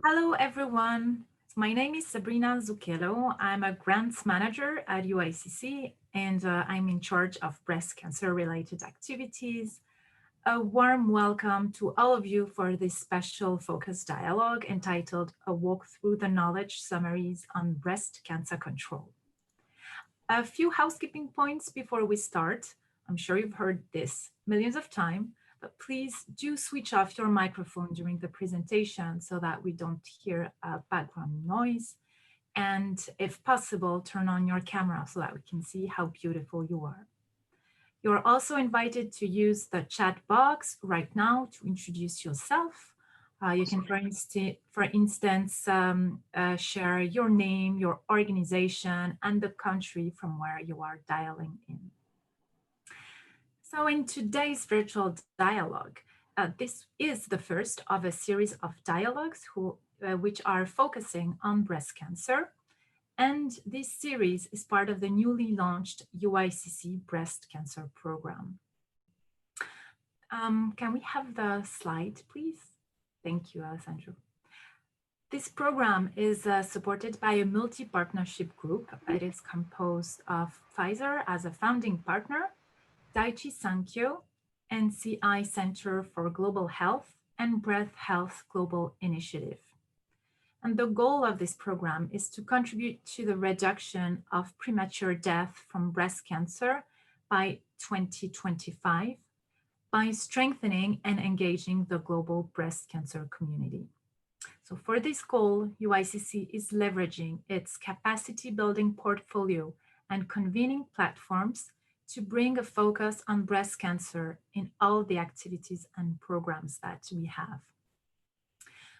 Hello, everyone. My name is Sabrina Zucchello. I'm a grants manager at UICC, and I'm in charge of breast cancer-related activities. A warm welcome to all of you for this special focus dialogue entitled A Walk Through the Knowledge Summaries on Breast Cancer Control. A few housekeeping points before we start. I'm sure you've heard this millions of times, but please do switch off your microphone during the presentation so that we don't hear background noise. And if possible, turn on your camera so that we can see how beautiful you are. You're also invited to use the chat box right now to introduce yourself. You can, for instance, share your name, your organization, and the country from where you are dialing in. So in today's virtual dialogue, this is the first of a series of dialogues which are focusing on breast cancer. And this series is part of the newly launched UICC breast cancer program. Can we have the slide, please? Thank you, Alessandro. This program is supported by a multi-partnership group. It is composed of Pfizer as a founding partner, Daiichi Sankyo, NCI Center for Global Health, and Breast Health Global Initiative. And the goal of this program is to contribute to the reduction of premature death from breast cancer by 2025 by strengthening and engaging the global breast cancer community. So for this goal, UICC is leveraging its capacity building portfolio and convening platforms to bring a focus on breast cancer in all the activities and programs that we have.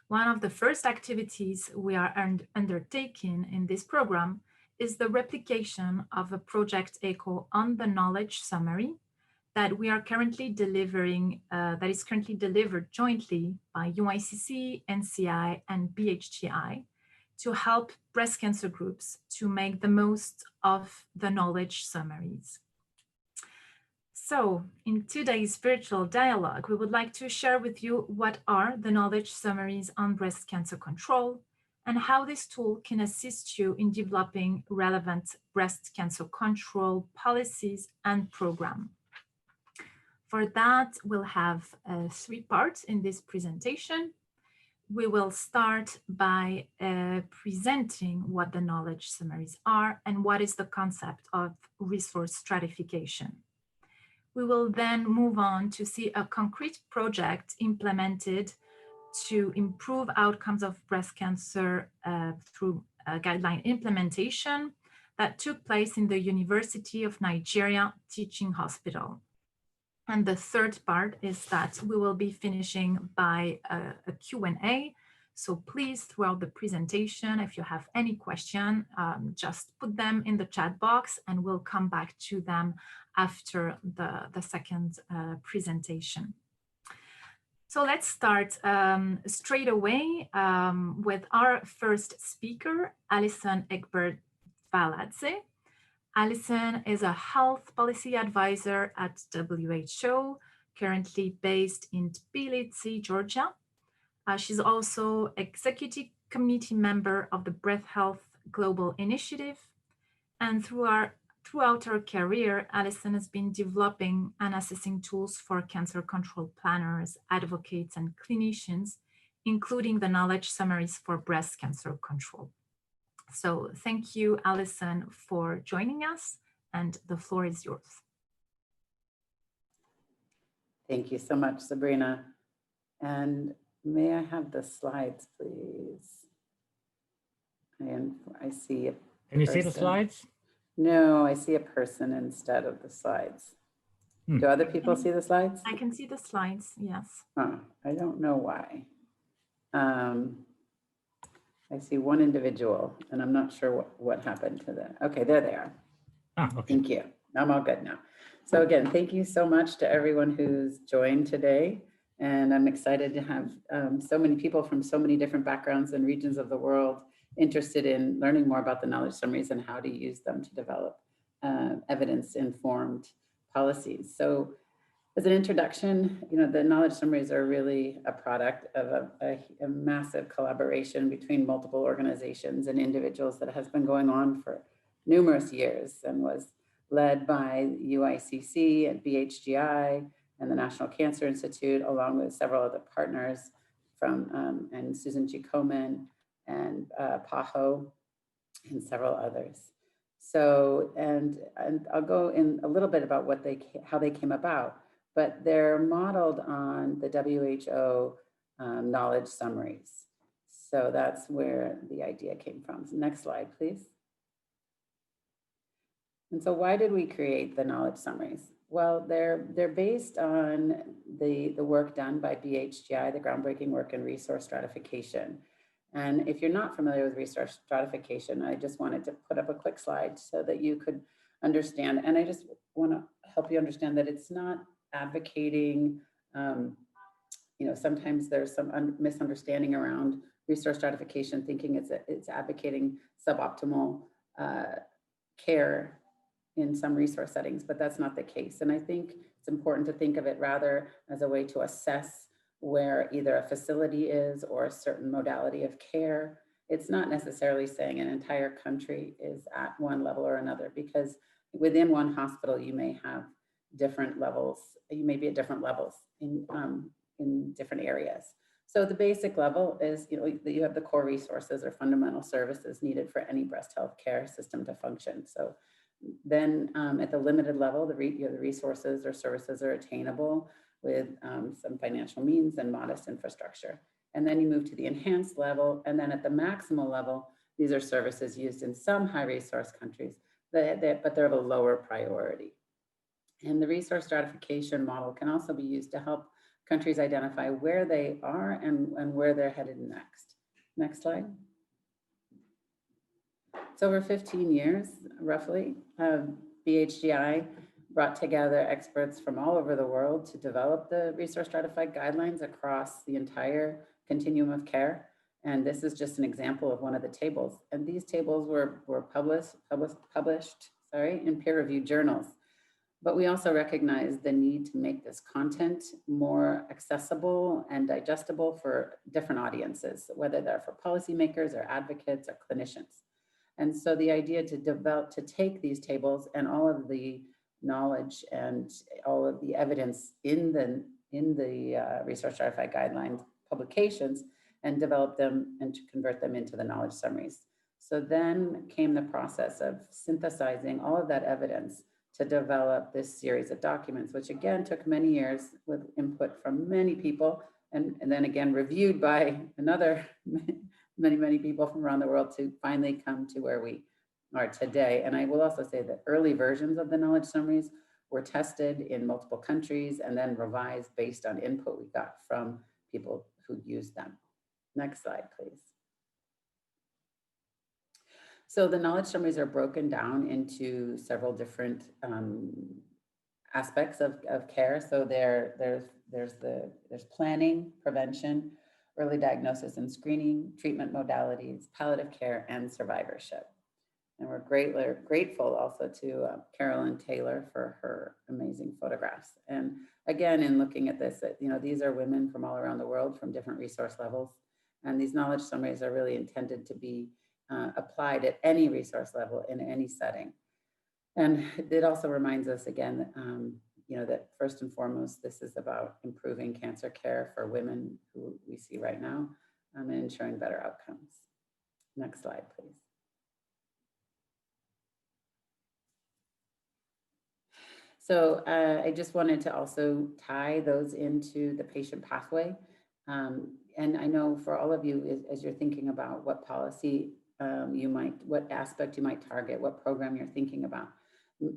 One of the first activities we are undertaking in this program is the replication of a project echo on the knowledge summary that we are currently delivering, that is currently delivered jointly by UICC, NCI, and BHGI to help breast cancer groups to make the most of the knowledge summaries. So in today's virtual dialogue, we would like to share with you what are the knowledge summaries on breast cancer control and how this tool can assist you in developing relevant breast cancer control policies and programs. For that, we'll have 3 parts in this presentation. We will start by presenting what the knowledge summaries are and what is the concept of resource stratification. We will then move on to see a concrete project implemented to improve outcomes of breast cancer through guideline implementation that took place in the University of Nigeria Teaching Hospital. And the third part is that we will be finishing by a Q&A. So please, throughout the presentation, if you have any question, just put them in the chat box and we'll come back to them after the second presentation. So let's start straight away with our first speaker, Alison Egbert-Valadze. Alison is a health policy advisor at WHO, currently based in Tbilisi, Georgia. She's also executive committee member of the Breast Health Global Initiative. And throughout her career, Alison has been developing and assessing tools for cancer control planners, advocates, and clinicians, including the knowledge summaries for breast cancer control. So thank you, Alison, for joining us, and the floor is yours. Thank you so much, Sabrina. And may I have the slides, please? I see a person. Can you see the slides? No, I see a person instead of the slides. Do other people see the slides? I can see the slides, yes. Oh, I don't know why. I see one individual, and I'm not sure what happened to them. Okay, there they are. Okay. Thank you. I'm all good now. So again, thank you so much to everyone who's joined today. And I'm excited to have so many people from so many different backgrounds and regions of the world interested in learning more about the knowledge summaries and how to use them to develop evidence-informed policies. So As an introduction, the knowledge summaries are really a product of a massive collaboration between multiple organizations and individuals that has been going on for numerous years and was led by UICC and BHGI and the National Cancer Institute, along with several other partners and Susan G. Komen and PAHO and several others. So, and I'll go in a little bit about how they came about, but they're modeled on the WHO knowledge summaries. So that's where the idea came from. So next slide, please. And so why did we create the knowledge summaries? Well, they're based on the work done by BHGI, the groundbreaking work in resource stratification. And if you're not familiar with resource stratification, I just wanted to put up a quick slide so that you could understand. And I just want to help you understand that it's not advocating, sometimes there's some misunderstanding around resource stratification, thinking it's advocating suboptimal care in some resource settings, but that's not the case. And I think it's important to think of it rather as a way to assess where either a facility is or a certain modality of care. It's not necessarily saying an entire country is at one level or another, because within one hospital, you may have different levels. You may be at different levels in different areas. So the basic level is, you have the core resources or fundamental services needed for any breast health care system to function. So then at the limited level, the resources or services are attainable with some financial means and modest infrastructure. And then you move to the enhanced level. And then at the maximal level, these are services used in some high resource countries, but they're of a lower priority. And the resource stratification model can also be used to help countries identify where they are and where they're headed next. Next slide. So over 15 years, roughly, BHGI brought together experts from all over the world to develop the resource stratified guidelines across the entire continuum of care. And this is just an example of one of the tables. And these tables were published in peer-reviewed journals. But we also recognize the need to make this content more accessible and digestible for different audiences, whether they're for policymakers or advocates or clinicians. And so the idea to take these tables and all of the knowledge and all of the evidence in the resource stratified guidelines publications and develop them and to convert them into the knowledge summaries. So then came the process of synthesizing all of that evidence to develop this series of documents, which again took many years with input from many people, and then again reviewed by another many people from around the world to finally come to where we are today. And I will also say that early versions of the knowledge summaries were tested in multiple countries and then revised based on input we got from people who used them. Next slide, please. So the knowledge summaries are broken down into several different aspects of care. So there's planning, prevention, early diagnosis and screening, treatment modalities, palliative care, and survivorship. And we're grateful also to Carolyn Taylor for her amazing photographs. And again, in looking at this, these are women from all around the world from different resource levels. And these knowledge summaries are really intended to be applied at any resource level in any setting. And it also reminds us again that first and foremost, this is about improving cancer care for women who we see right now and ensuring better outcomes. Next slide, please. So I just wanted to also tie those into the patient pathway. And I know for all of you, as you're thinking about what policy what aspect you might target, what program you're thinking about,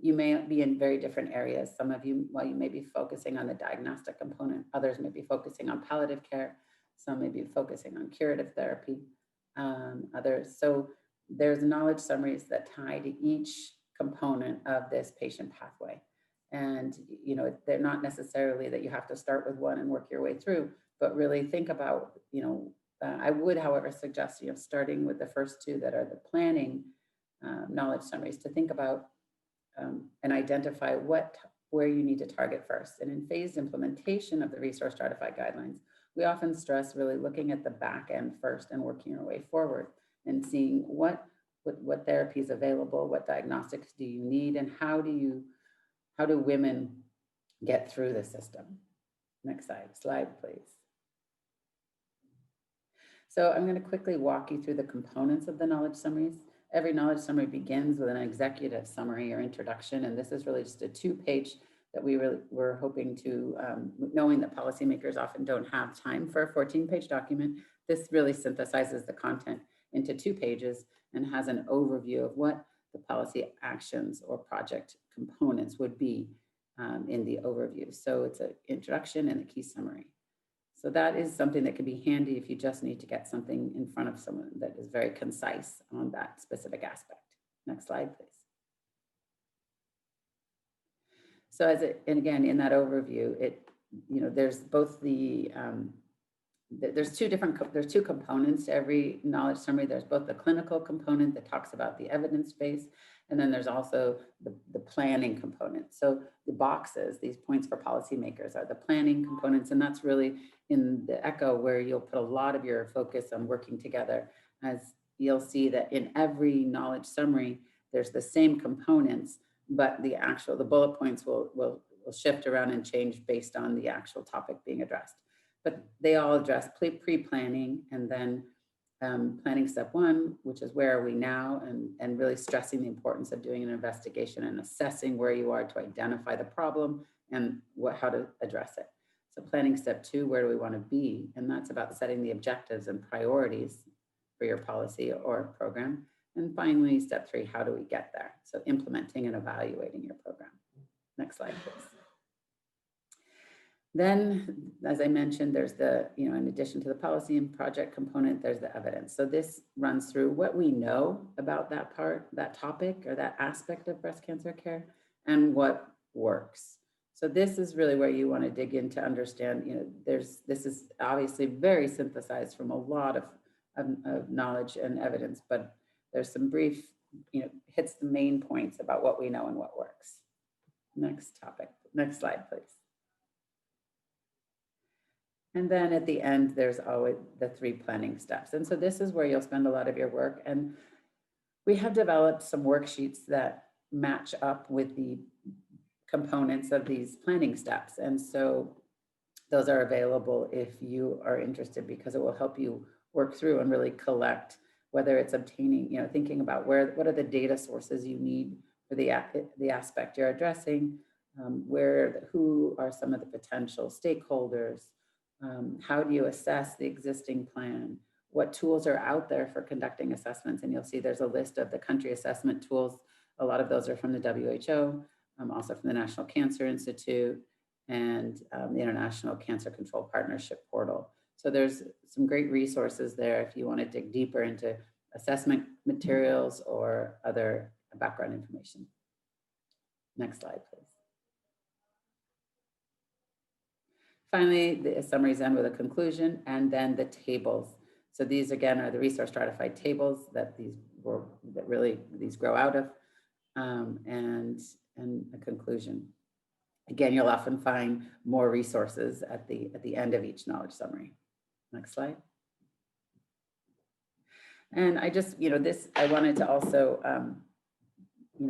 you may be in very different areas. Some of you, while you may be focusing on the diagnostic component, others may be focusing on palliative care, some may be focusing on curative therapy, others. So there's knowledge summaries that tie to each component of this patient pathway. And they're not necessarily that you have to start with one and work your way through, but really think about, I would, however, suggest, starting with the first two that are the planning knowledge summaries, to think about and identify what where you need to target first. And in phased implementation of the resource stratified guidelines, we often stress really looking at the back end first and working our way forward and seeing what therapy is available, what diagnostics do you need, and how do women get through the system. Next slide, please. So I'm going to quickly walk you through the components of the knowledge summaries. Every knowledge summary begins with an executive summary or introduction, and this is really just a 2-page that we were hoping to, knowing that policymakers often don't have time for a 14-page document, this really synthesizes the content into 2 pages and has an overview of what the policy actions or project components would be in the overview. So it's an introduction and a key summary. So that is something that can be handy if you just need to get something in front of someone that is very concise on that specific aspect. Next slide, please. So and again, in that overview, there's both there's two components to every knowledge summary. There's both the clinical component that talks about the evidence base, and then there's also the planning component. So the boxes, these points for policymakers, are the planning components, and that's really in the ECHO where you'll put a lot of your focus on working together. As you'll see that in every knowledge summary, there's the same components, but the bullet points will shift around and change based on the actual topic being addressed. But they all address pre-planning and then planning step 1, which is where are we now, and really stressing the importance of doing an investigation and assessing where you are to identify the problem and how to address it. So planning step 2, where do we want to be? And that's about setting the objectives and priorities for your policy or program. And finally, step 3, how do we get there? So implementing and evaluating your program. Next slide, please. Then, as I mentioned, there's in addition to the policy and project component, there's the evidence. So this runs through what we know about that topic or that aspect of breast cancer care and what works. So this is really where you want to dig in to understand, this is obviously very synthesized from a lot of knowledge and evidence, but there's some brief, hits the main points about what we know and what works. Next slide, please. And then at the end, there's always the 3 planning steps. And so this is where you'll spend a lot of your work. And we have developed some worksheets that match up with the components of these planning steps. And so those are available if you are interested, because it will help you work through and really collect, whether it's obtaining, thinking about what are the data sources you need for the aspect you're addressing, who are some of the potential stakeholders, how do you assess the existing plan, what tools are out there for conducting assessments, and you'll see there's a list of the country assessment tools. A lot of those are from the WHO, also from the National Cancer Institute and the International Cancer Control Partnership Portal. So there's some great resources there if you want to dig deeper into assessment materials or other background information. Next slide, please. Finally, the summaries end with a conclusion and then the tables. So these again are the resource stratified tables that these grow out of, and a conclusion. Again, you'll often find more resources at the end of each knowledge summary. Next slide. And I just, I wanted to also,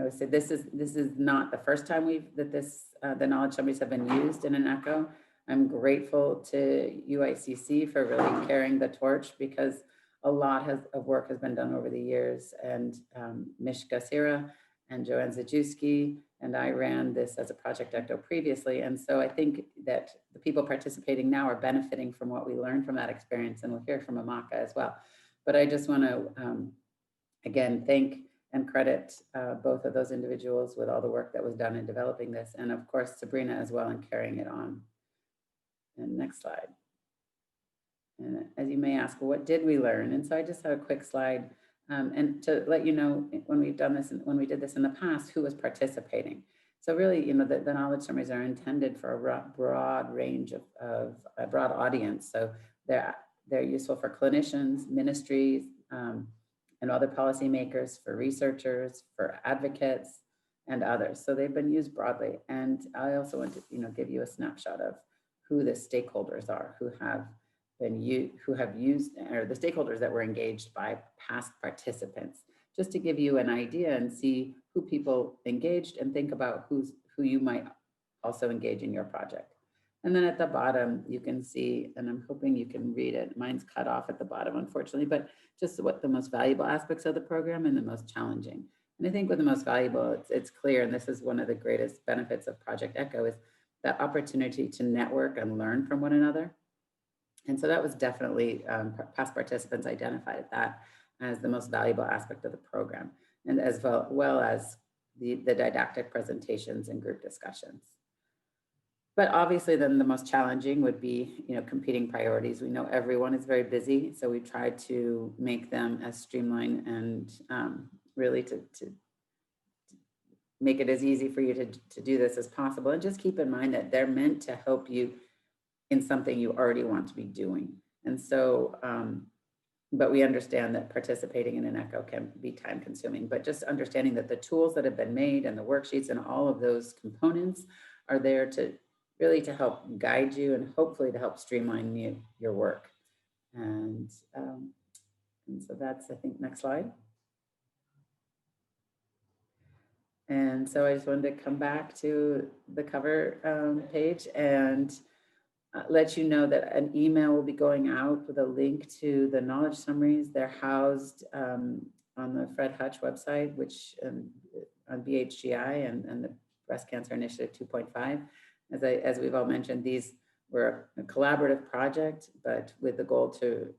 say this is not the first time the knowledge summaries have been used in an ECHO. I'm grateful to UICC for really carrying the torch, because a lot of work has been done over the years, and Mishka Sira and Joanne Zajewski and I ran this as a project ECHO previously. And so I think that the people participating now are benefiting from what we learned from that experience, and we'll hear from Amaka as well. But I just want to, again, thank and credit both of those individuals with all the work that was done in developing this, and of course, Sabrina as well in carrying it on. And next slide. And as you may ask, well, what did we learn? And so I just have a quick slide, and to let you know, when we've done this, when we did this in the past, who was participating. So really, the knowledge summaries are intended for a broad range of a broad audience. So they're useful for clinicians, ministries, and other policymakers, for researchers, for advocates, and others. So they've been used broadly. And I also want to, give you a snapshot of who the stakeholders are who have used, or the stakeholders that were engaged by past participants, just to give you an idea and see who people engaged and think about who you might also engage in your project. And then at the bottom, you can see, and I'm hoping you can read it. Mine's cut off at the bottom, unfortunately, but just what the most valuable aspects of the program and the most challenging. And I think with the most valuable, it's clear, and this is one of the greatest benefits of Project ECHO, is that opportunity to network and learn from one another. And so that was definitely, past participants identified that as the most valuable aspect of the program, and as well as the didactic presentations and group discussions. But obviously then the most challenging would be, competing priorities. We know everyone is very busy, so we try to make them as streamlined and really to make it as easy for you to do this as possible. And just keep in mind that they're meant to help you in something you already want to be doing. And so, but we understand that participating in an ECHO can be time consuming, but just understanding that the tools that have been made and the worksheets and all of those components are there to really to help guide you and hopefully to help streamline your work. And so that's, I think, next slide. And so I just wanted to come back to the cover page and let you know that an email will be going out with a link to the knowledge summaries. They're housed on the Fred Hutch website, which on BHGI and the Breast Cancer Initiative 2.5. As we've all mentioned, these were a collaborative project, but with the goal to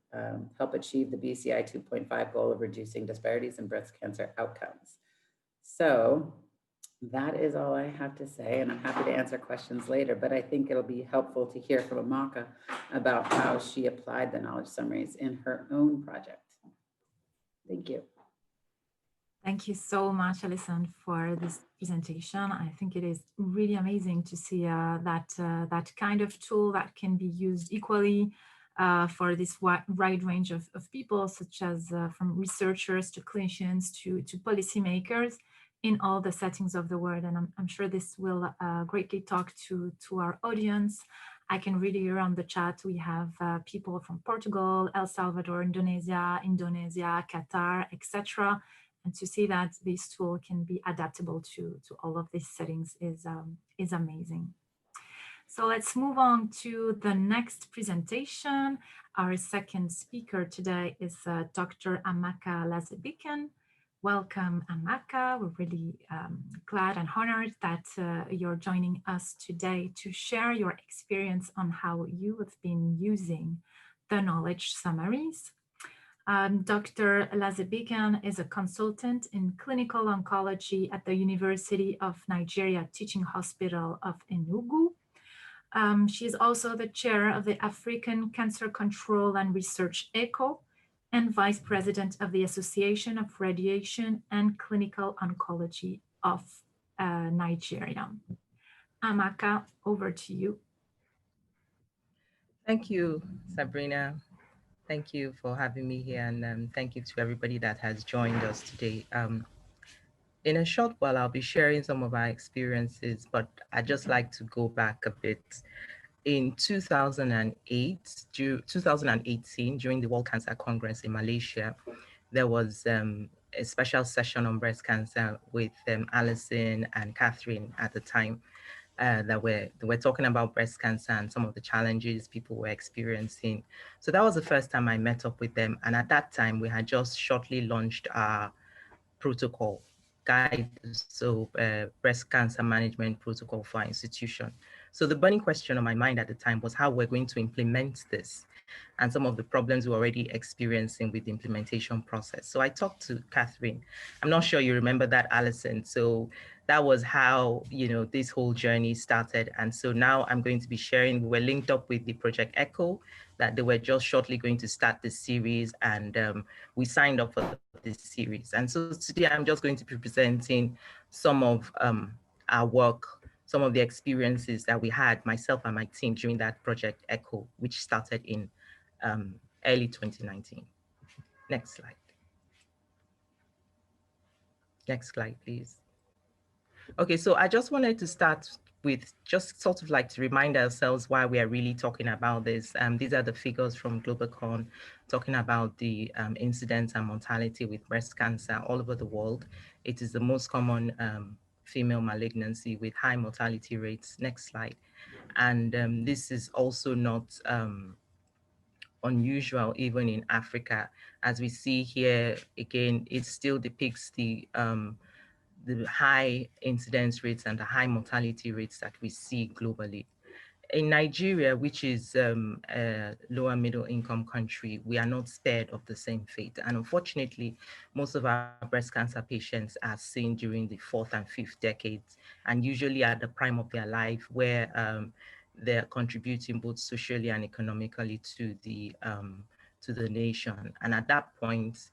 help achieve the BCI 2.5 goal of reducing disparities in breast cancer outcomes. So that is all I have to say, and I'm happy to answer questions later, but I think it'll be helpful to hear from Amaka about how she applied the knowledge summaries in her own project. Thank you. Thank you so much, Alison, for this presentation. I think it is really amazing to see that kind of tool that can be used equally for this wide range of people, such as from researchers to clinicians to policymakers in all the settings of the world. And I'm sure this will greatly talk to our audience. I can read here on the chat, we have people from Portugal, El Salvador, Indonesia, Qatar, etc. And to see that this tool can be adaptable to all of these settings is amazing. So let's move on to the next presentation. Our second speaker today is Dr. Amaka Lazebikan. Welcome, Amaka. We're really glad and honored that you're joining us today to share your experience on how you have been using the knowledge summaries. Dr. Lazebikan is a consultant in clinical oncology at the University of Nigeria Teaching Hospital of Enugu. She is also the chair of the African Cancer Control and Research ECHO and vice president of the Association of Radiation and Clinical Oncology of Nigeria. Amaka, over to you. Thank you, Sabrina. Thank you for having me here, and thank you to everybody that has joined us today. In a short while, I'll be sharing some of our experiences, but I'd just like to go back a bit. In 2018, during the World Cancer Congress in Malaysia, there was a special session on breast cancer with Alison and Catherine at the time. That we're talking about breast cancer and some of the challenges people were experiencing. So that was the first time I met up with them. And at that time, we had just shortly launched our protocol guide, so breast cancer management protocol for our institution. So the burning question on my mind at the time was how we're going to implement this and some of the problems we're already experiencing with the implementation process. So I talked to Catherine. I'm not sure you remember that, Alison. So that was how, this whole journey started. And so now I'm going to be sharing, we were linked up with the Project ECHO, that they were just shortly going to start this series, and we signed up for this series. And so today I'm just going to be presenting some of our work, some of the experiences that we had, myself and my team, during that Project ECHO, which started in early 2019. Next slide. Next slide, please. Okay, so I just wanted to start with just sort of like to remind ourselves why we are really talking about this. These are the figures from Globacon talking about the incidence and mortality with breast cancer all over the world. It is the most common female malignancy with high mortality rates. Next slide. And this is also not unusual even in Africa. As we see here, again, it still depicts the high incidence rates and the high mortality rates that we see globally. In Nigeria, which is a lower middle income country, we are not spared of the same fate. And unfortunately, most of our breast cancer patients are seen during the fourth and fifth decades, and usually at the prime of their life, where they're contributing both socially and economically to the nation. And at that point,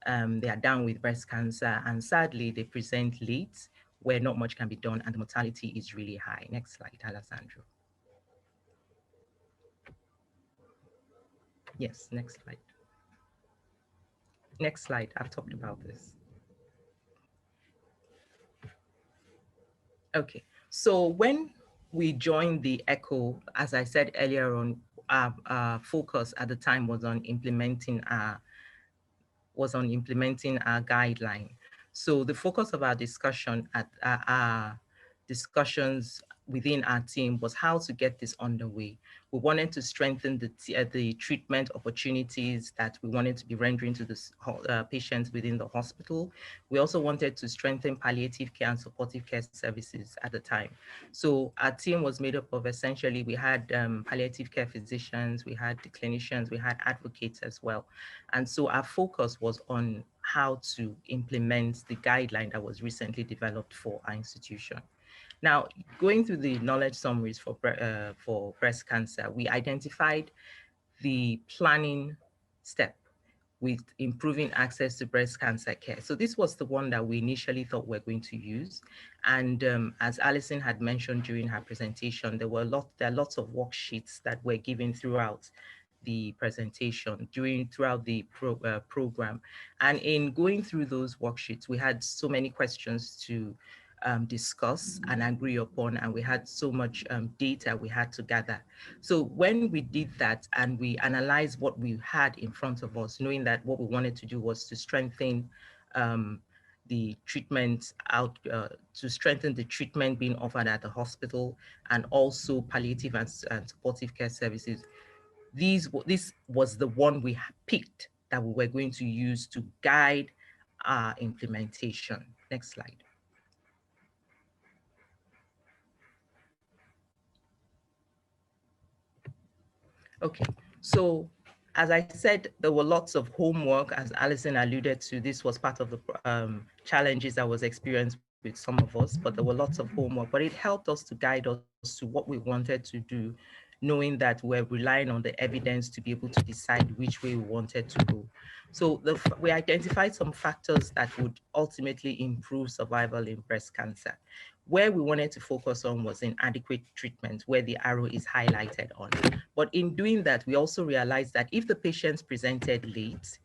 they are down with breast cancer, and sadly, they present late, where not much can be done, and the mortality is really high. Next slide, Alessandro. Yes, next slide. Next slide, I've talked about this. Okay, so when we joined the ECHO, as I said earlier on, our focus at the time was on implementing our guideline. So the focus of our discussion at our discussions within our team was how to get this underway. We wanted to strengthen the treatment opportunities that we wanted to be rendering to the patients within the hospital. We also wanted to strengthen palliative care and supportive care services at the time. So our team was made up of essentially, we had palliative care physicians, we had the clinicians, we had advocates as well. And so our focus was on how to implement the guideline that was recently developed for our institution. Now, going through the knowledge summaries for breast cancer, we identified the planning step with improving access to breast cancer care. So this was the one that we initially thought we're going to use. And as Alison had mentioned during her presentation, there are lots of worksheets that were given throughout the presentation throughout the program. And in going through those worksheets, we had so many questions to discuss and agree upon, and we had so much data we had to gather. So when we did that and we analyzed what we had in front of us, knowing that what we wanted to do was to strengthen the treatment to strengthen the treatment being offered at the hospital, and also palliative and supportive care services, this was the one we picked that we were going to use to guide our implementation. Next slide. Okay, so as I said, there were lots of homework, as Alison alluded to. This was part of the challenges that was experienced with some of us, but there were lots of homework, but it helped us to guide us to what we wanted to do, knowing that we're relying on the evidence to be able to decide which way we wanted to go. So we identified some factors that would ultimately improve survival in breast cancer. Where we wanted to focus on was inadequate treatment, where the arrow is highlighted on. But in doing that, we also realized that if the patients presented late,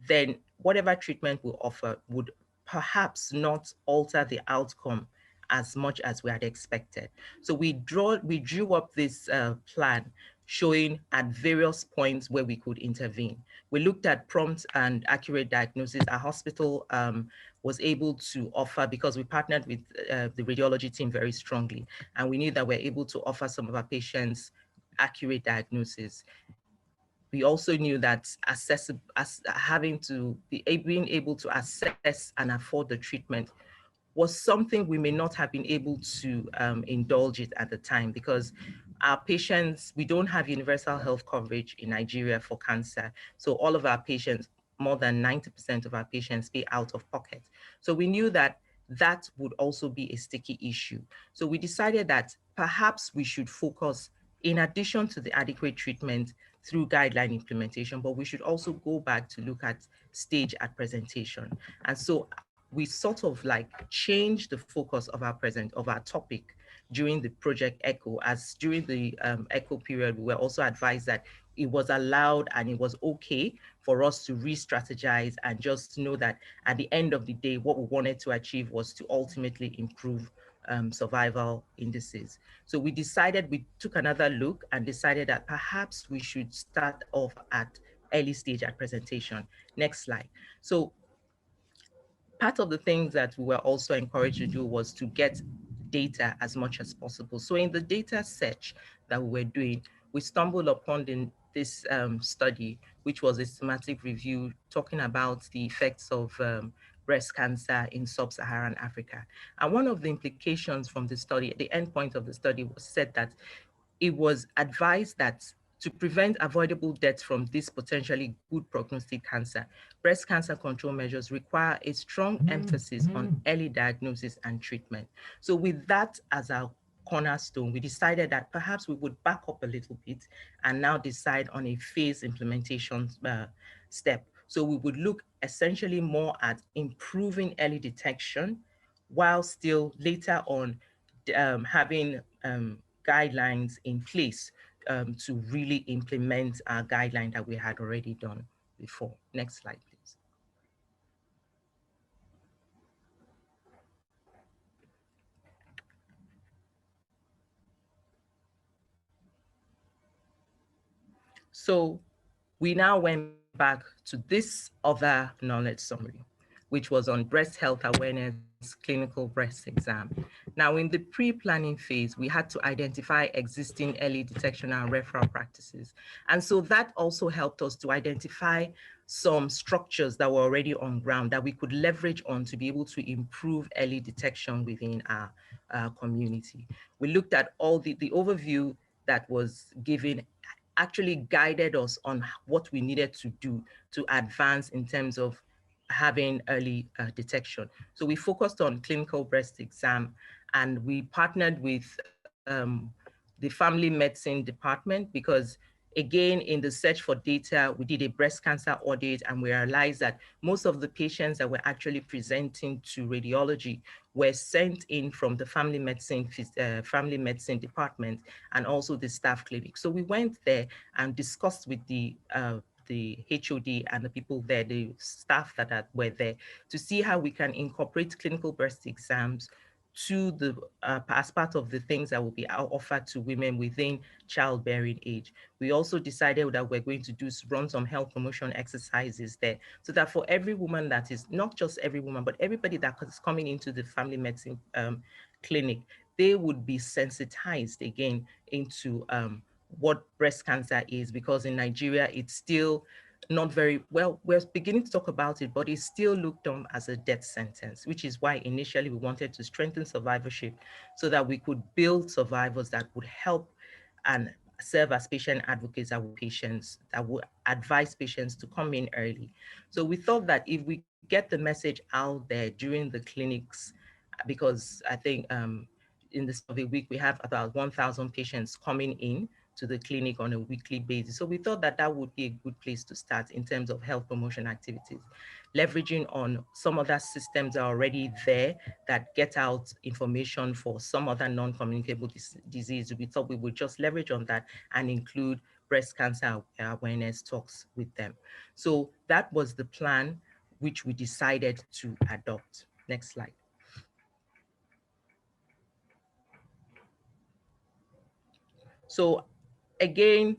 then whatever treatment we offer would perhaps not alter the outcome as much as we had expected. So we drew up this plan showing at various points where we could intervene. We looked at prompt and accurate diagnosis. Our hospital was able to offer, because we partnered with the radiology team very strongly, and we knew that we're able to offer some of our patients accurate diagnosis. We also knew that being able to assess and afford the treatment was something we may not have been able to indulge it at the time, because our patients, we don't have universal health coverage in Nigeria for cancer. So all of our patients, more than 90% of our patients, pay out of pocket. So we knew that that would also be a sticky issue. So we decided that perhaps we should focus, in addition to the adequate treatment through guideline implementation, but we should also go back to look at stage at presentation. And so we sort of like changed the focus of our topic during the project ECHO, as during the ECHO period, we were also advised that it was allowed and it was okay for us to re-strategize and just know that at the end of the day, what we wanted to achieve was to ultimately improve survival indices. So we took another look and decided that perhaps we should start off at early stage at presentation. Next slide. So part of the things that we were also encouraged to do was to get data as much as possible. So in the data search that we were doing, we stumbled upon this study, which was a systematic review talking about the effects of breast cancer in sub-Saharan Africa. And one of the implications from the study, the endpoint of the study, was said that it was advised that to prevent avoidable deaths from this potentially good prognostic cancer, breast cancer control measures require a strong emphasis on early diagnosis and treatment. So with that as our cornerstone, we decided that perhaps we would back up a little bit and now decide on a phased implementation step. So we would look essentially more at improving early detection while still later on having guidelines in place to really implement our guideline that we had already done before. Next slide, please. So we now went back to this other knowledge summary, which was on breast health awareness, clinical breast exam. Now, in the pre-planning phase, we had to identify existing early detection and referral practices. And so that also helped us to identify some structures that were already on ground that we could leverage on to be able to improve early detection within our community. We looked at all the overview that was given actually guided us on what we needed to do to advance in terms of having early detection. So we focused on clinical breast exam, and we partnered with the family medicine department because, again, in the search for data, we did a breast cancer audit and we realized that most of the patients that were actually presenting to radiology were sent in from the family medicine department and also the staff clinic. So we went there and discussed with the HOD and the people there, the staff that were there, to see how we can incorporate clinical breast exams to the as part of the things that will be offered to women within childbearing age. We also decided that we're going to run some health promotion exercises there, so that for every woman that is, not just every woman, but everybody that is coming into the family medicine clinic, they would be sensitized again into what breast cancer is, because in Nigeria, it's still not very well, we're beginning to talk about it, but it's still looked on as a death sentence, which is why initially we wanted to strengthen survivorship so that we could build survivors that would help and serve as patient advocates with patients, that would advise patients to come in early. So we thought that if we get the message out there during the clinics, because I think in the survey week, we have about 1,000 patients coming in to the clinic on a weekly basis. So we thought that that would be a good place to start in terms of health promotion activities, leveraging on some other systems that are already there that get out information for some other non-communicable disease. We thought we would just leverage on that and include breast cancer awareness talks with them. So that was the plan which we decided to adopt. Next slide. So again,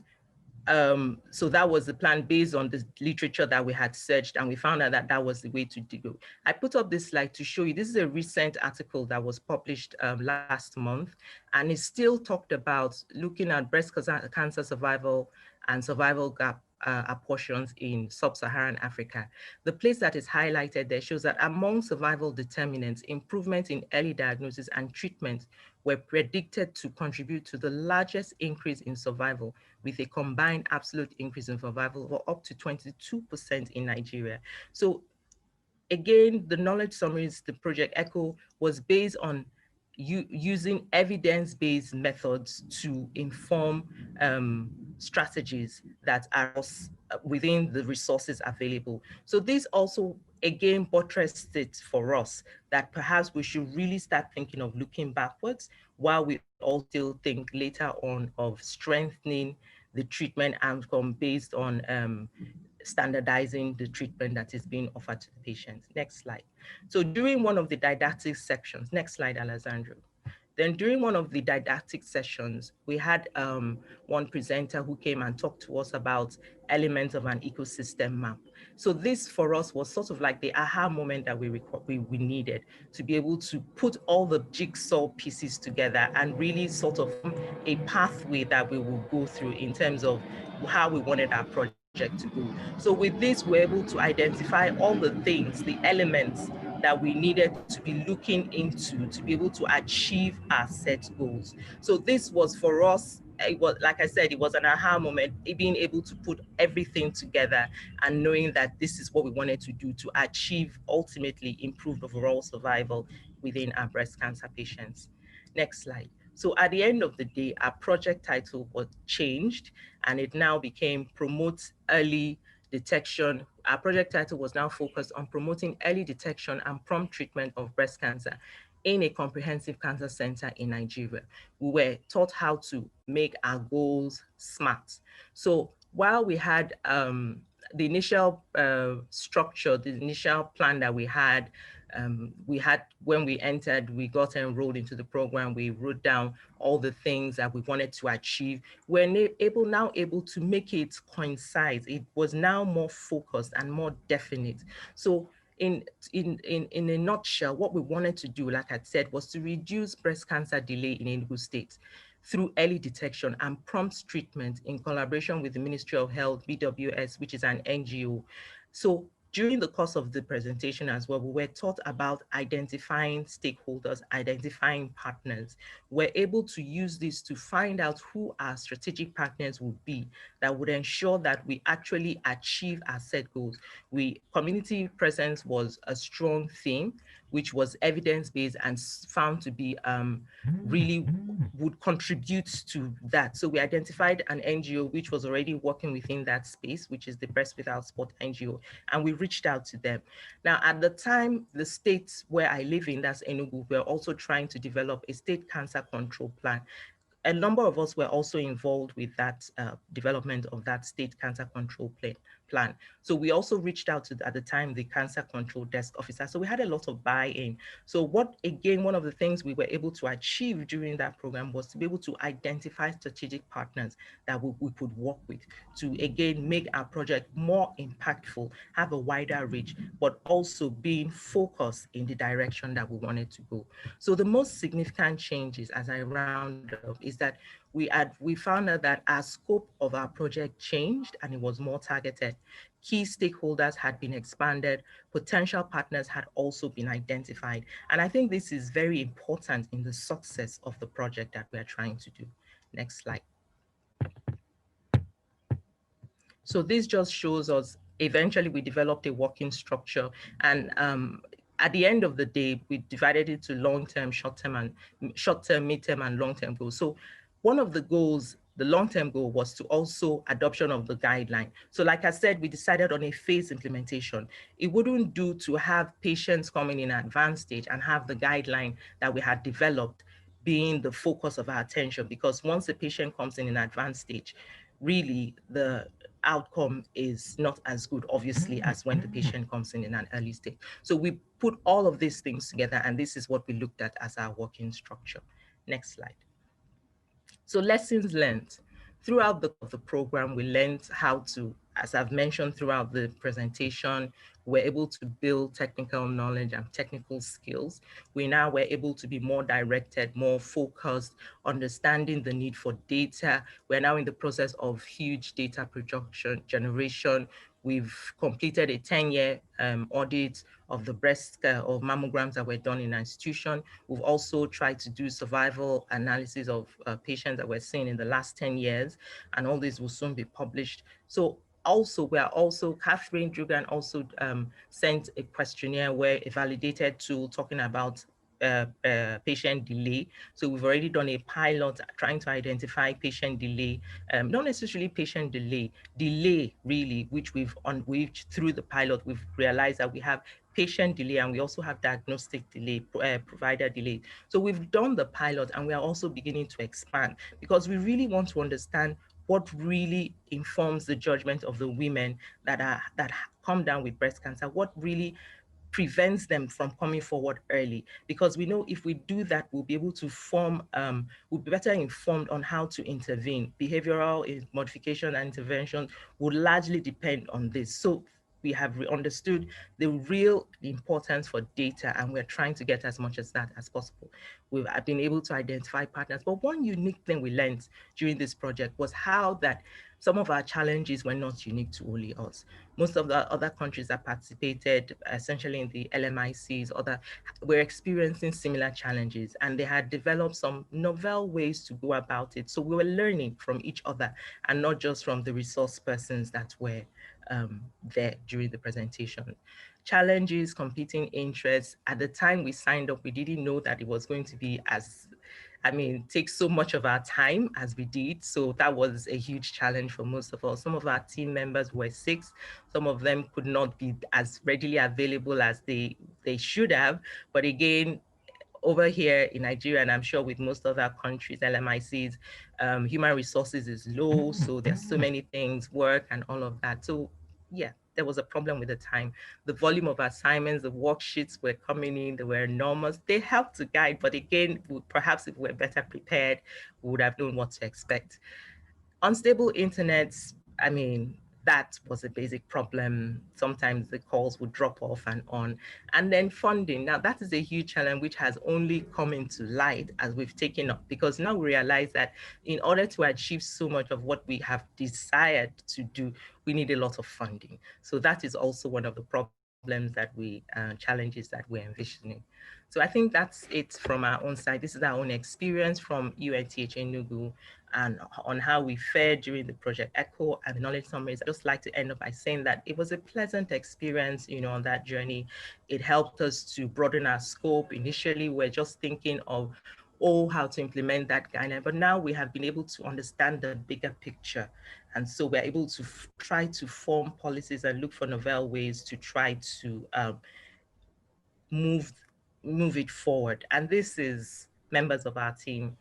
so that was the plan based on the literature that we had searched, and we found out that that was the way to go. I put up this slide to show you, this is a recent article that was published last month, and it still talked about looking at breast cancer survival and survival gap apportions in sub-Saharan Africa. The place that is highlighted there shows that among survival determinants, improvement in early diagnosis and treatment were predicted to contribute to the largest increase in survival, with a combined absolute increase in survival of up to 22% in Nigeria. So again, the knowledge summaries, the Project ECHO, was based on using evidence-based methods to inform strategies that are within the resources available. So this also, again, buttressed it for us that perhaps we should really start thinking of looking backwards, while we all still think later on of strengthening the treatment outcome based on standardizing the treatment that is being offered to the patients. Next slide. So during one of the didactic sections, next slide, Alessandro. Then during one of the didactic sessions, we had one presenter who came and talked to us about elements of an ecosystem map. So this for us was sort of like the aha moment that we needed to be able to put all the jigsaw pieces together and really sort of a pathway that we will go through in terms of how we wanted our project to go. So with this, we're able to identify all the things, the elements that we needed to be looking into to be able to achieve our set goals. So this was for us, it was, like I said, it was an aha moment, being able to put everything together and knowing that this is what we wanted to do to achieve ultimately improved overall survival within our breast cancer patients. Next slide. So at the end of the day, our project title was changed and it now became Promote Early Detection. Our project title was now focused on promoting early detection and prompt treatment of breast cancer in a comprehensive cancer center in Nigeria. We were taught how to make our goals smart. So while we had the initial structure, the initial plan that we had when we entered, we got enrolled into the program, we wrote down all the things that we wanted to achieve. We're now able to make it coincide. It was now more focused and more definite. So in a nutshell, what we wanted to do, like I said, was to reduce breast cancer delay in Enugu State through early detection and prompt treatment in collaboration with the Ministry of Health, BWS, which is an NGO. So during the course of the presentation as well, we were taught about identifying stakeholders, identifying partners. We're able to use this to find out who our strategic partners would be that would ensure that we actually achieve our set goals. Community presence was a strong theme, which was evidence-based and found to be really would contribute to that. So we identified an NGO which was already working within that space, which is the Breast Without Spot NGO, and we reached out to them. Now, at the time, the states where I live in, that's Enugu, we're also trying to develop a state cancer control plan. A number of us were also involved with that development of that state cancer control plan. So we also reached out to, at the time, the cancer control desk officer. So we had a lot of buy-in. So one of the things we were able to achieve during that program was to be able to identify strategic partners that we could work with to, again, make our project more impactful, have a wider reach, but also being focused in the direction that we wanted to go. So the most significant changes, as I round up, is that we found out that our scope of our project changed and it was more targeted. Key stakeholders had been expanded, potential partners had also been identified. And I think this is very important in the success of the project that we are trying to do. Next slide. So this just shows us, eventually we developed a working structure, and at the end of the day, we divided it to long-term, short-term, mid-term, and long-term goals. So one of the goals, the long-term goal, was to also adoption of the guideline. So like I said, we decided on a phased implementation. It wouldn't do to have patients coming in advanced stage and have the guideline that we had developed being the focus of our attention, because once a patient comes in advanced stage, really the outcome is not as good, obviously, as when the patient comes in an early stage. So we put all of these things together, and this is what we looked at as our working structure. Next slide. So lessons learned. Throughout the program, we learned how to, as I've mentioned throughout the presentation, we're able to build technical knowledge and technical skills. We now were able to be more directed, more focused, understanding the need for data. We're now in the process of huge data production generation. We've completed a 10-year audit of the breast of mammograms that were done in our institution. We've also tried to do survival analysis of patients that we're seeing in the last 10 years, and all this will soon be published. So also, Catherine Drugan also sent a questionnaire where a validated tool talking about patient delay. So we've already done a pilot trying to identify patient delay, not necessarily patient delay really, which through the pilot, we've realized that we have patient delay and we also have diagnostic delay, provider delay. So we've done the pilot and we are also beginning to expand because we really want to understand what really informs the judgment of the women that come down with breast cancer, what really prevents them from coming forward early, because we know if we do that, we'll be able to we'll be better informed on how to intervene. Behavioral modification and intervention will largely depend on this. So we have understood the real importance for data, and we're trying to get as much as that as possible. We've been able to identify partners, but one unique thing we learned during this project was how that some of our challenges were not unique to only us. Most of the other countries that participated, essentially in the LMICs, were experiencing similar challenges, and they had developed some novel ways to go about it. So we were learning from each other, and not just from the resource persons that were there during the presentation. Challenges, competing interests. At the time we signed up, we didn't know that it was going to be take so much of our time as we did. So that was a huge challenge for most of us. Some of our team members were sick. Some of them could not be as readily available as they should have. But again, over here in Nigeria, and I'm sure with most other countries, LMICs, human resources is low. So there's so many things, work and all of that. So yeah, there was a problem with the time. The volume of assignments, the worksheets were coming in, they were enormous. They helped to guide, but again, perhaps if we were better prepared, we would have known what to expect. Unstable internet, that was a basic problem. Sometimes the calls would drop off and on. And then funding. Now, that is a huge challenge which has only come into light as we've taken up, because now we realize that in order to achieve so much of what we have desired to do, we need a lot of funding. So that is also one of the problems that challenges that we're envisioning. So I think that's it from our own side. This is our own experience from UNTH Enugu, and on how we fared during the Project ECHO and the Knowledge Summaries. I'd just like to end up by saying that it was a pleasant experience, on that journey. It helped us to broaden our scope. Initially, we're just thinking of, how to implement that guideline, but now we have been able to understand the bigger picture. And so we're able to try to form policies and look for novel ways to try to move it forward. And this is members of our team.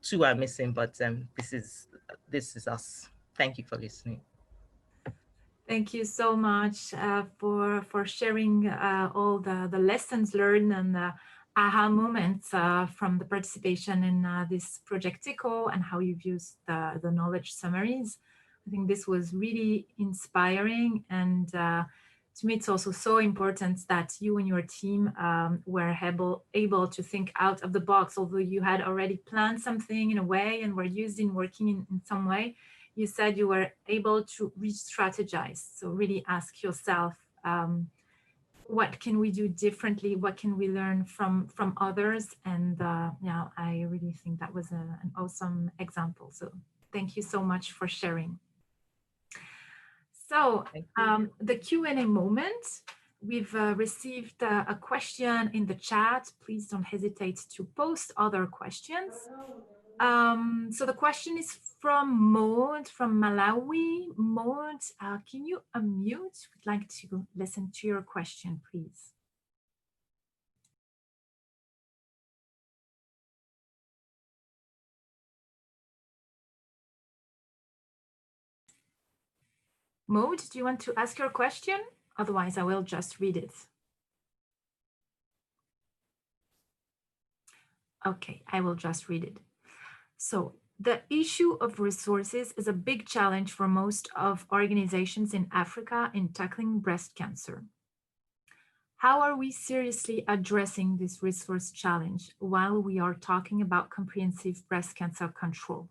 Two are missing, but this is us. Thank you for listening. Thank you so much for sharing all the lessons learned and the aha moments from the participation in this Project ECHO, and how you've used the knowledge summaries. I think this was really inspiring, and to me, it's also so important that you and your team were able to think out of the box. Although you had already planned something in a way and were used in working in some way, you said you were able to re-strategize. So really ask yourself, what can we do differently? What can we learn from others? And I really think that was an awesome example. So thank you so much for sharing. So the Q&A moment, we've received a question in the chat. Please don't hesitate to post other questions. So the question is from Maud from Malawi. Maud, can you unmute? We'd like to listen to your question, please. Maud, do you want to ask your question? Otherwise, I will just read it. Okay, I will just read it. So the issue of resources is a big challenge for most of organizations in Africa in tackling breast cancer. How are we seriously addressing this resource challenge while we are talking about comprehensive breast cancer control?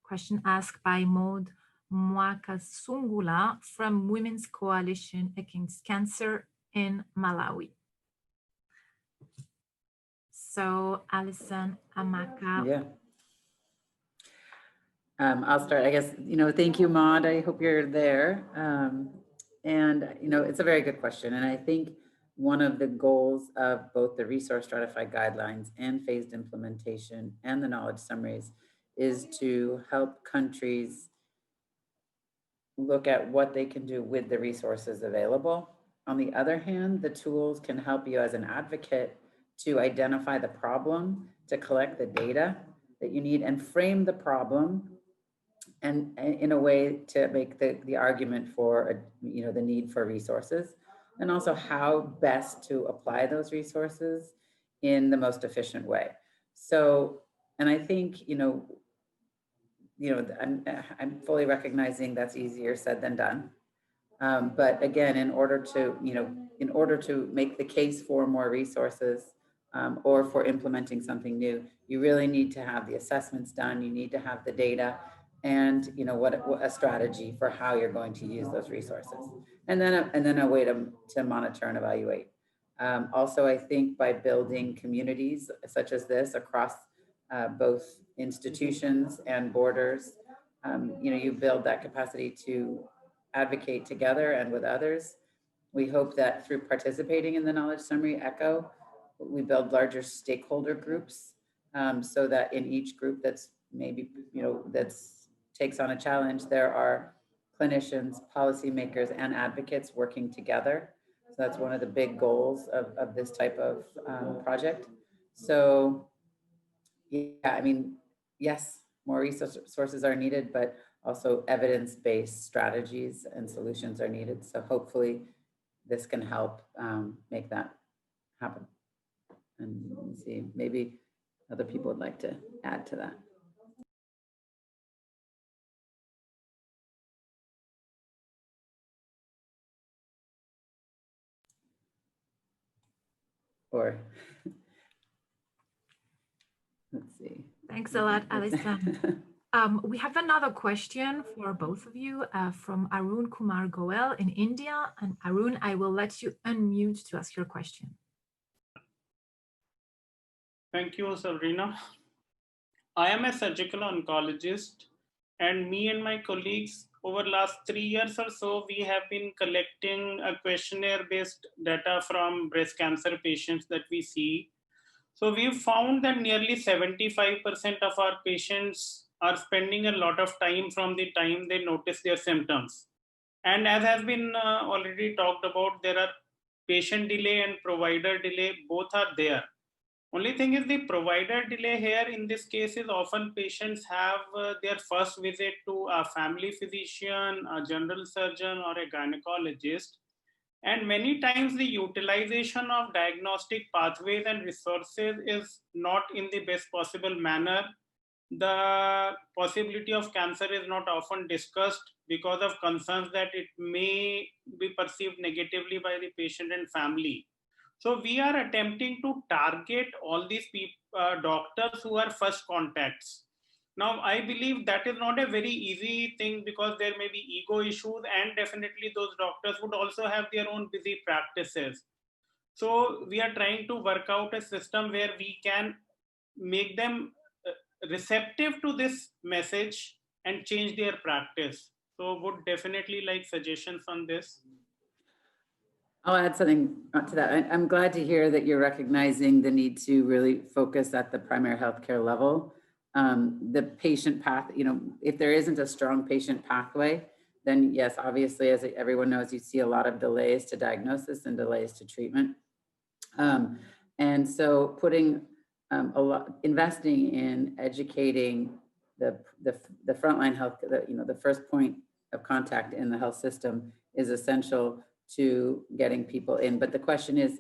Question asked by Maud Mwakasungula from Women's Coalition Against Cancer in Malawi. So Alison, Amaka. Yeah. I'll start, I guess, thank you, Maud. I hope you're there. And, it's a very good question. And I think one of the goals of both the resource stratified guidelines and phased implementation and the knowledge summaries is to help countries look at what they can do with the resources available. On the other hand, the tools can help you as an advocate to identify the problem, to collect the data that you need and frame the problem and in a way to make the argument for, the need for resources, and also how best to apply those resources in the most efficient way. So, and I think, I'm fully recognizing that's easier said than done. But again, in order to make the case for more resources, or for implementing something new, you really need to have the assessments done. You need to have the data, and what a strategy for how you're going to use those resources, and then a way to monitor and evaluate. Also, I think by building communities such as this across both institutions and borders, you build that capacity to advocate together and with others. We hope that through participating in the Knowledge Summary Echo, we build larger stakeholder groups, so that in each group that's maybe, that's takes on a challenge, there are clinicians, policymakers, and advocates working together. So that's one of the big goals of this type of project. So yeah, I mean, yes, more resources are needed, but also evidence-based strategies and solutions are needed. So hopefully this can help make that happen. And let me see, maybe other people would like to add to that. Or let's see. Thanks a lot, Alison. We have another question for both of you from Arun Kumar Goel in India. And Arun, I will let you unmute to ask your question. Thank you, Sabrina. I am a surgical oncologist, and me and my colleagues over last 3 years or so, we have been collecting a questionnaire-based data from breast cancer patients that we see. So we've found that nearly 75% of our patients are spending a lot of time from the time they notice their symptoms. And as has been already talked about, there are patient delay and provider delay, both are there. Only thing is the provider delay here in this case is often patients have their first visit to a family physician, a general surgeon, or a gynecologist. And many times the utilization of diagnostic pathways and resources is not in the best possible manner. The possibility of cancer is not often discussed because of concerns that it may be perceived negatively by the patient and family. So we are attempting to target all these doctors who are first contacts. Now, I believe that is not a very easy thing because there may be ego issues, and definitely those doctors would also have their own busy practices. So we are trying to work out a system where we can make them receptive to this message and change their practice. So would definitely like suggestions on this. I'll add something to that. I'm glad to hear that you're recognizing the need to really focus at the primary healthcare level. The patient path, if there isn't a strong patient pathway, then yes, obviously, as everyone knows, you see a lot of delays to diagnosis and delays to treatment. And so putting investing in educating the frontline health, the first point of contact in the health system is essential to getting people in. But the question is,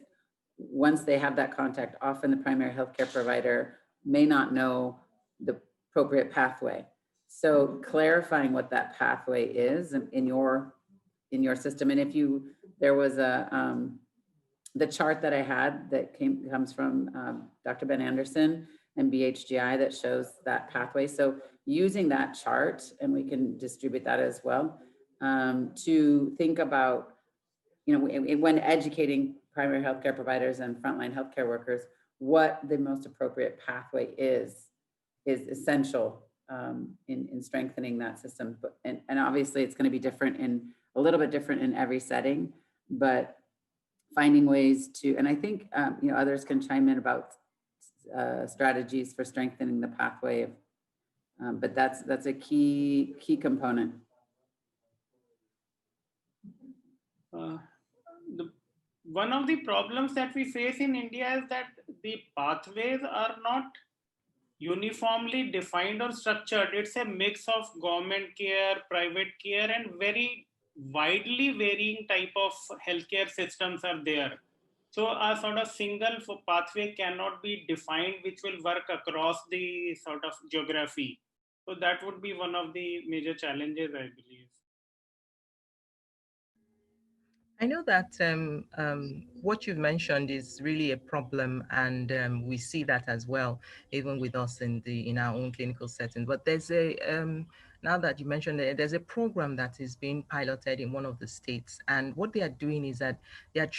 once they have that contact, often the primary healthcare provider may not know the appropriate pathway. So clarifying what that pathway is in your system. And if there was the chart that I had that comes from Dr. Ben Anderson and BHGI that shows that pathway. So using that chart, and we can distribute that as well, to think about, when educating primary healthcare providers and frontline healthcare workers, what the most appropriate pathway is essential in strengthening that system. And obviously it's going to be a little bit different in every setting, but finding ways to, and I think, others can chime in about strategies for strengthening the pathway, but that's a key component. One of the problems that we face in India is that the pathways are not uniformly defined or structured. It's a mix of government care, private care, and very widely varying type of healthcare systems are there. So a sort of single pathway cannot be defined which will work across the sort of geography. So that would be one of the major challenges, I believe. I know that what you've mentioned is really a problem, and we see that as well, even with us in our own clinical setting. But there's a now that you mentioned it, there's a program that is being piloted in one of the states, and what they are doing is that they are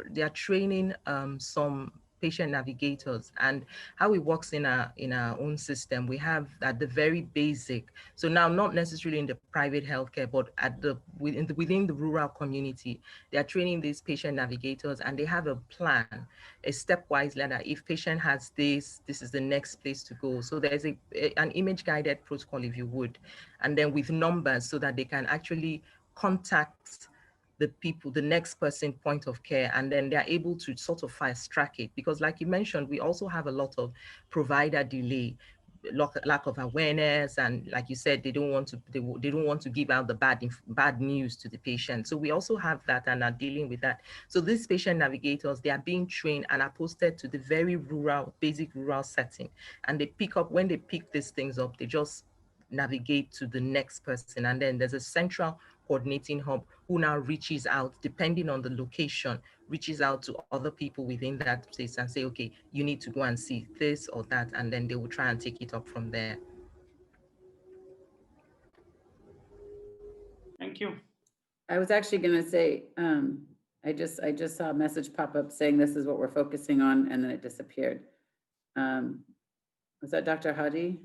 they are training some patient navigators. And how it works in our own system, we have at the very basic, so now not necessarily in the private healthcare, but at the within the rural community, they are training these patient navigators, and they have a plan, a stepwise ladder. If patient has this is the next place to go. So there's an image guided protocol, if you would, and then with numbers so that they can actually contact the people, the next person point of care, and then they're able to sort of fast track it. Because like you mentioned, we also have a lot of provider delay, lack of awareness, and like you said, they don't want to give out the bad news to the patient. So we also have that and are dealing with that. So these patient navigators, they are being trained and are posted to the very basic rural setting, and they pick up, when they pick these things up, they just navigate to the next person, and then there's a central coordinating hub who now reaches out, depending on the location, reaches out to other people within that place and say, okay, you need to go and see this or that, and then they will try and take it up from there. Thank you. I was actually going to say, I just saw a message pop up saying this is what we're focusing on, and then it disappeared. Was that Dr. Hadi?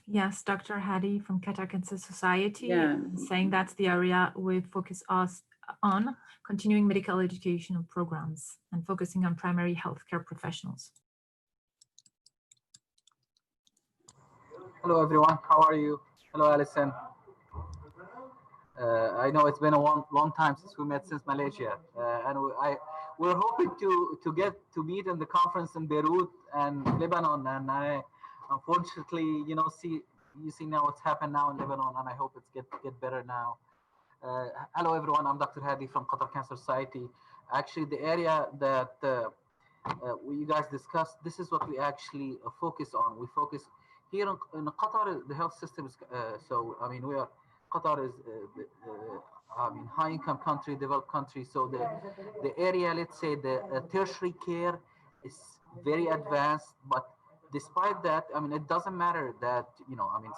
Yes, Dr. Hadi from Qatar Cancer Society, Yeah. saying that's the area we focus us on, continuing medical educational programs and focusing on primary healthcare professionals. Hello everyone, how are you? Hello Alison. I know it's been a long time since we met, since Malaysia, and we're hoping to get to meet in the conference in Beirut and Lebanon, and I unfortunately, you see now what's happened now in Lebanon, and I hope it's get better now. Hello everyone, I'm Dr. Hadi from Qatar Cancer Society. Actually, the area that you guys discussed, this is what we actually focus on. We focus here in Qatar. The health system is Qatar is high income country, developed country. So the area, let's say the tertiary care is very advanced, but despite that, it doesn't matter that,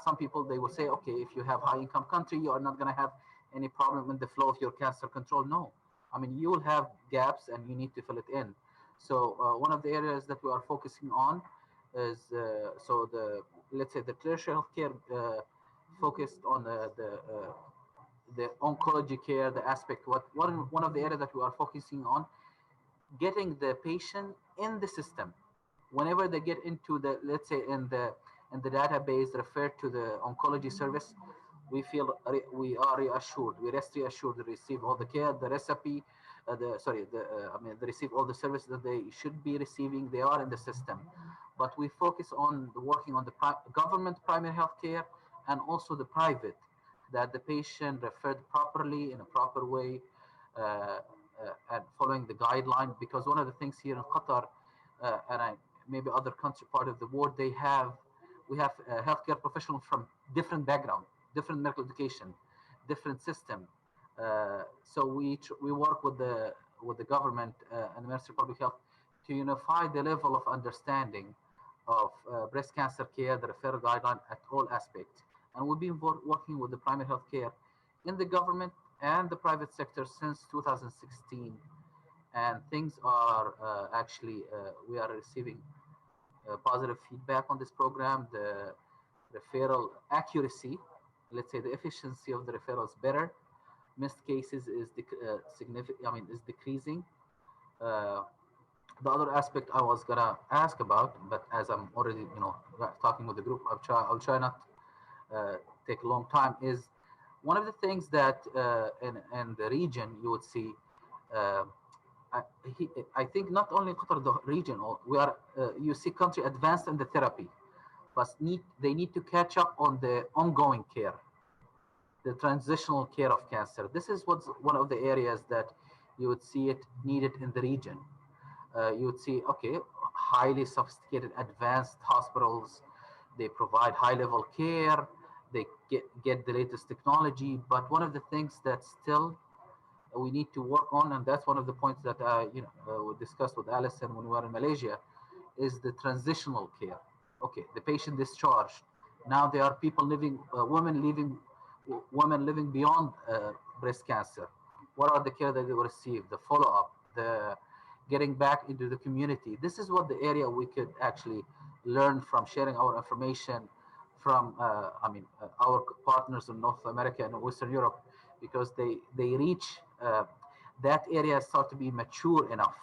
some people, they will say, okay, if you have high income country, you are not going to have any problem in the flow of your cancer control. No, you will have gaps and you need to fill it in. So one of the areas that we are focusing on is, let's say the tertiary healthcare focused on the oncology care, the aspect. One of the areas that we are focusing on, getting the patient in the system. Whenever they get into the, let's say in the database referred to the oncology service, we are reassured. We rest reassured to receive all the care, the recipe, they receive all the services that they should be receiving. They are in the system, but we focus on working on the government primary health care and also the private, that the patient referred properly in a proper way and following the guideline. Because one of the things here in Qatar, maybe other country part of the world, we have healthcare professionals from different background, different medical education, different system. So we work with the government and the Ministry of Public Health to unify the level of understanding of breast cancer care, the referral guideline at all aspects. And we've been working with the primary health care in the government and the private sector since 2016. And things are actually, we are receiving positive feedback on this program. The referral accuracy, let's say the efficiency of the referral is better. Missed cases is significant, is decreasing. The other aspect I was gonna ask about, but as I'm already, talking with the group, I'll try not take a long time, is one of the things that in the region you would see, I think not only Qatar, the region, we are, you see country advanced in the therapy. but they need to catch up on the ongoing care, the transitional care of cancer. This is what's one of the areas that you would see it needed in the region. You would see, okay, highly sophisticated, advanced hospitals, they provide high-level care, they get the latest technology, but one of the things that still we need to work on, and that's one of the points that we discussed with Alison when we were in Malaysia, is the transitional care. Okay, the patient discharged. Now there are people living, women living beyond breast cancer. What are the care that they will receive? The follow-up, the getting back into the community. This is what the area we could actually learn from, sharing our information from, our partners in North America and Western Europe, because they reach that area, start to be mature enough.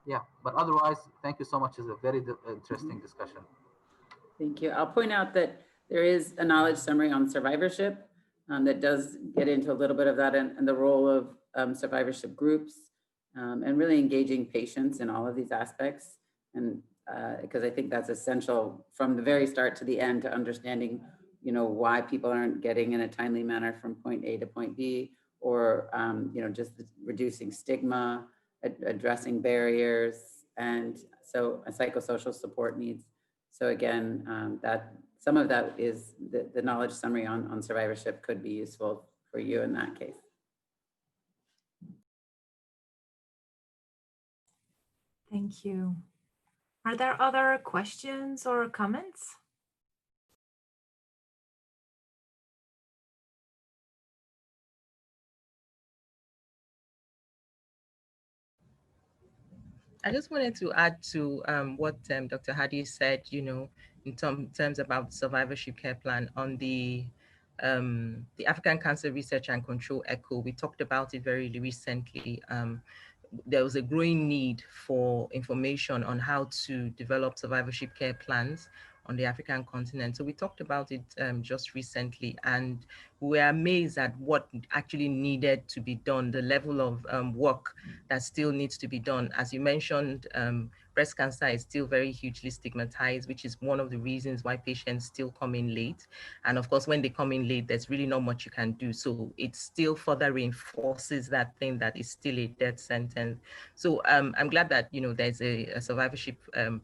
Yeah, but otherwise, thank you so much. It's a very interesting discussion. Thank you. I'll point out that there is a knowledge summary on survivorship that does get into a little bit of that and the role of survivorship groups and really engaging patients in all of these aspects. And because I think that's essential from the very start to the end to understanding, why people aren't getting in a timely manner from point A to point B, or, just reducing stigma, addressing barriers, and so a psychosocial support needs. So again, that some of that is the knowledge summary on survivorship could be useful for you in that case. Thank you. Are there other questions or comments? I just wanted to add to what Dr. Hadi said, in terms about survivorship care plan on the African Cancer Research and Control ECHO. We talked about it very recently. There was a growing need for information on how to develop survivorship care plans on the African continent. So we talked about it just recently, and we were amazed at what actually needed to be done, the level of work that still needs to be done. As you mentioned, breast cancer is still very hugely stigmatized, which is one of the reasons why patients still come in late. And of course, when they come in late, there's really not much you can do. So it still further reinforces that thing that is still a death sentence. So I'm glad that, there's a survivorship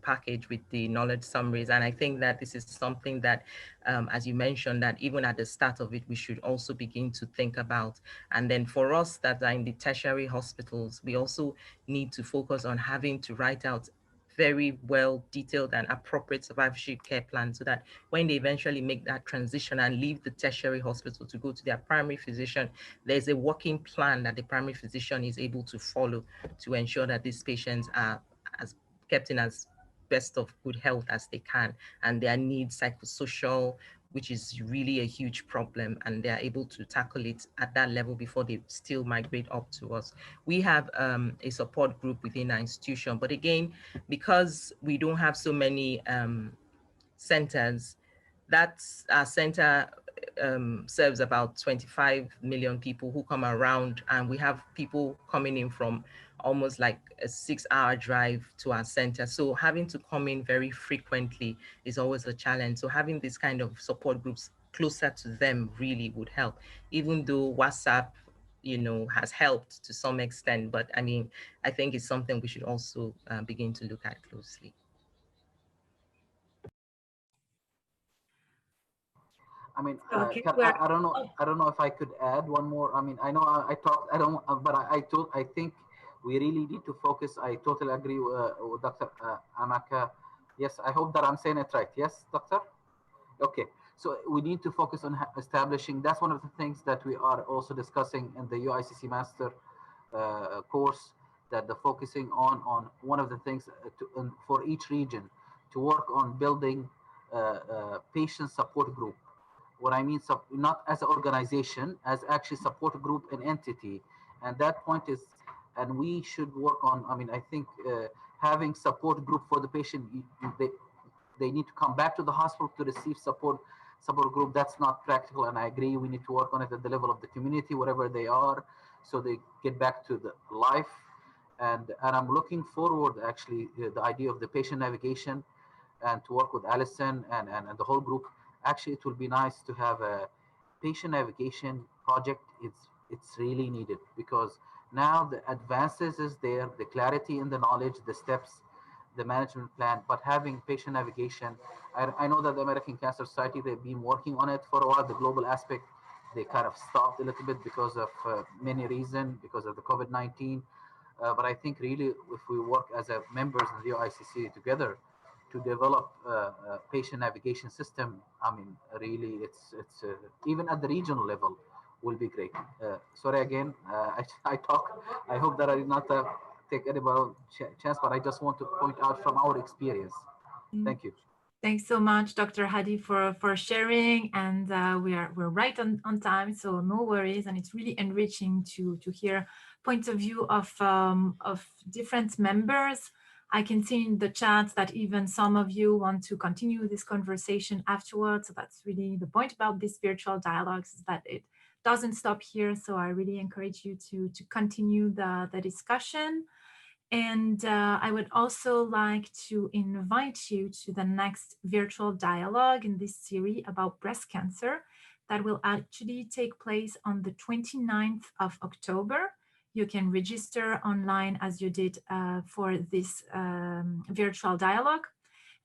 package with the knowledge summaries. And I think that this is something that, as you mentioned, that even at the start of it, we should also begin to think about. And then for us that are in the tertiary hospitals, we also need to focus on having to write out very well detailed and appropriate survivorship care plan, so that when they eventually make that transition and leave the tertiary hospital to go to their primary physician, there's a working plan that the primary physician is able to follow to ensure that these patients are kept in as best of good health as they can, and their needs, psychosocial, which is really a huge problem, and they're able to tackle it at that level before they still migrate up to us. We have a support group within our institution, but again, because we don't have so many centers, that's our center serves about 25 million people who come around, and we have people coming in from almost like a 6-hour drive to our center. So having to come in very frequently is always a challenge. So having this kind of support groups closer to them really would help, even though WhatsApp, has helped to some extent. But I mean, I think it's something we should also begin to look at closely. I mean, Okay, I don't know. I don't know if I could add one more. I mean, I know I talked. I don't. But I think we really need to focus. I totally agree with Dr. Amaka. Yes, I hope that I'm saying it right. Yes, Doctor. Okay. So we need to focus on establishing. That's one of the things that we are also discussing in the UICC master course. That the focusing on one of the things for each region to work on building patient support group. What I mean, not as an organization, as actually support group and entity. And that point is, and we should work on, I mean, I think having support group for the patient, they need to come back to the hospital to receive support group. That's not practical. And I agree, we need to work on it at the level of the community, wherever they are, so they get back to the life. And I'm looking forward, actually, the idea of the patient navigation. and to work with Alison and the whole group. Actually, it will be nice to have a patient navigation project. It's really needed because now the advances is there, the clarity in the knowledge, the steps, the management plan, but having patient navigation. I know that the American Cancer Society, they've been working on it for a while. The global aspect, they kind of stopped a little bit because of many reasons, because of the COVID-19. But I think really if we work as a members in the UICC together to develop a patient navigation system, I mean, really it's even at the regional level will be great. Sorry again, I talk. I hope that I did not take anybody chance, but I just want to point out from our experience. Thank you. Thanks so much, Dr. Hadi, for sharing, and we're right on time, so no worries. And it's really enriching to hear points of view of different members. I can see in the chat that even some of you want to continue this conversation afterwards. So that's really the point about these virtual dialogues, is that it doesn't stop here. So I really encourage you to continue the discussion. And I would also like to invite you to the next virtual dialogue in this series about breast cancer that will actually take place on the 29th of October. You can register online as you did for this virtual dialogue.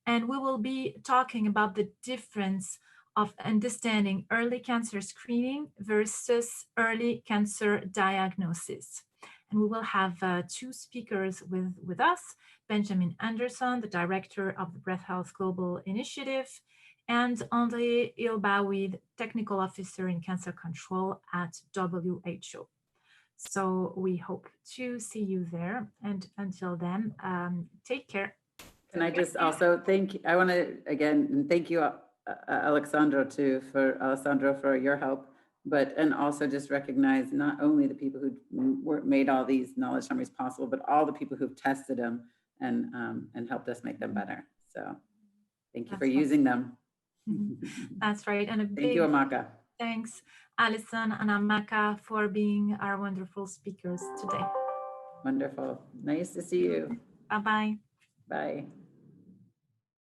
And we will be talking about the difference of understanding early cancer screening versus early cancer diagnosis. And we will have two speakers with us, Benjamin Anderson, the director of the Breast Health Global Initiative, and André Ilbawid, technical officer in cancer control at WHO. So we hope to see you there. And until then, take care. Can I just also I want to again thank you, Alessandro, for your help. And also just recognize not only the people who made all these knowledge summaries possible, but all the people who've tested them and helped us make them better. So thank you for using them. That's right. And thank you, Amaka. Thanks, Alison and Amaka, for being our wonderful speakers today. Wonderful. Nice to see you. Bye-bye. Bye.